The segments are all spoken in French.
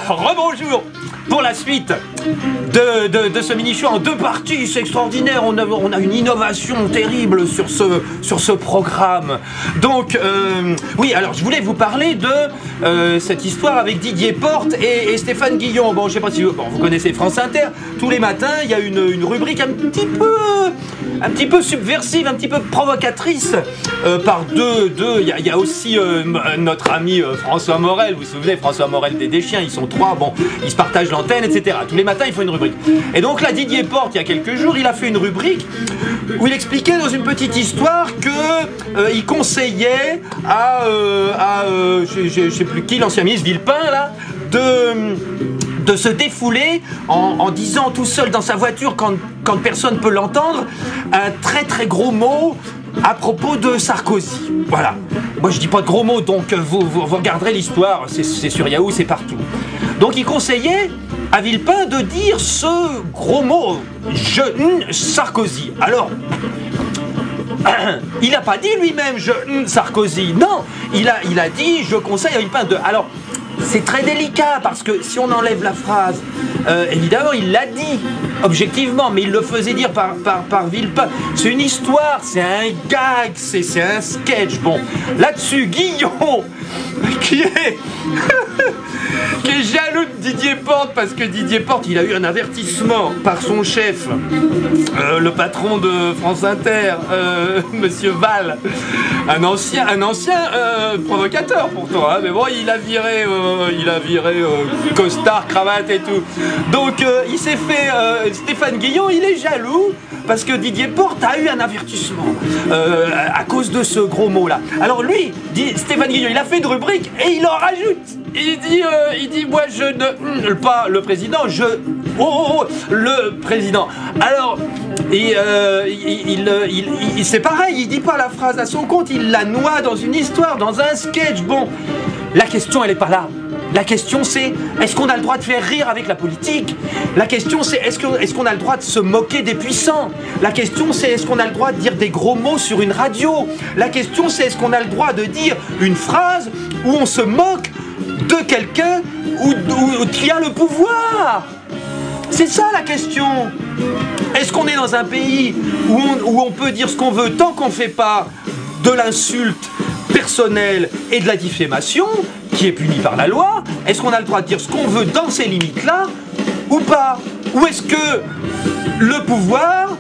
rebonjour pour la suite de ce mini-show en 2 parties, c'est extraordinaire, on a une innovation terrible sur ce programme. Donc, oui, alors je voulais vous parler de cette histoire avec Didier Porte et Stéphane Guillon. Bon, je sais pas si vous connaissez France Inter, tous les matins, il y a une rubrique un petit peu subversive, un petit peu provocatrice, par il y a aussi notre ami François Morel, vous vous souvenez, François Morel des Chiens, ils sont 3, bon, ils se partagent l'antenne, etc. Tous les matins, il faut une rubrique. Et donc là, Didier Porte, il y a quelques jours, il a fait une rubrique où il expliquait dans une petite histoire que il conseillait à je sais plus qui, l'ancien ministre Villepin, là, de se défouler en disant tout seul dans sa voiture, quand personne peut l'entendre, un très très gros mot à propos de Sarkozy. Voilà. Moi je dis pas de gros mots, donc vous regarderez l'histoire, c'est sur Yahoo, c'est partout. Donc il conseillait à Villepin de dire ce gros mot, Sarkozy. Alors, il n'a pas dit lui-même Sarkozy, non, il a dit je conseille à Villepin de... Alors, c'est très délicat parce que si on enlève la phrase, évidemment il l'a dit objectivement, mais il le faisait dire par Villepin. C'est une histoire, c'est un gag, c'est un sketch. Bon, là-dessus, Guillon, qui est jaloux de Didier Porte parce que Didier Porte, il a eu un avertissement par son chef, le patron de France Inter, Monsieur Val, un ancien provocateur pourtant, hein, mais bon, il a viré costard, cravate et tout. Donc il s'est fait, Stéphane Guillon, il est jaloux parce que Didier Porte a eu un avertissement à cause de ce gros mot là. Alors lui, Stéphane Guillon, il a fait une rubrique et il en rajoute. Il dit moi je ne pas le président, le président. Alors c'est pareil, il dit pas la phrase à son compte, il la noie dans une histoire, dans un sketch. Bon, la question elle est pas là. La question c'est, est-ce qu'on a le droit de faire rire avec la politique? La question c'est, est-ce qu'on a le droit de se moquer des puissants? La question c'est, est-ce qu'on a le droit de dire des gros mots sur une radio? La question c'est, est-ce qu'on a le droit de dire une phrase où on se moque de quelqu'un qui a le pouvoir? C'est ça la question. Est-ce qu'on est dans un pays où on peut dire ce qu'on veut tant qu'on ne fait pas de l'insulte personnelle et de la diffamation qui est punie par la loi? Est-ce qu'on a le droit de dire ce qu'on veut dans ces limites-là ou pas? Ou est-ce que le pouvoir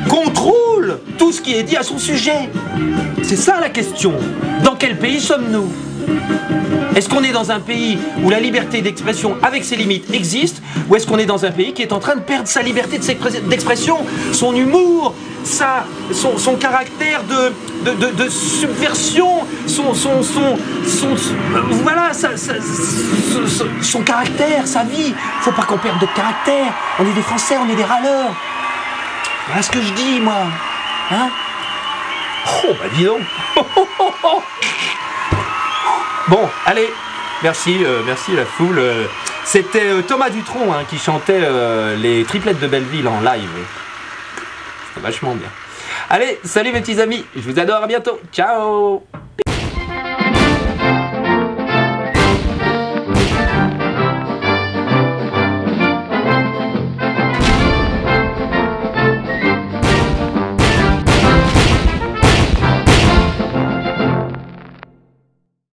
contrôle tout ce qui est dit à son sujet? C'est ça la question. Dans quel pays sommes-nous? Est-ce qu'on est dans un pays où la liberté d'expression avec ses limites existe, ou est-ce qu'on est dans un pays qui est en train de perdre sa liberté d'expression, son humour, son caractère de subversion, voilà, son caractère, sa vie? Faut pas qu'on perde de caractère. On est des Français, on est des râleurs. Voilà ce que je dis, moi. Hein? Oh, bah dis donc. Bon, allez, merci la foule. C'était Thomas Dutronc qui chantait les triplettes de Belleville en live. C'était vachement bien. Allez, salut mes petits amis, je vous adore, à bientôt. Ciao.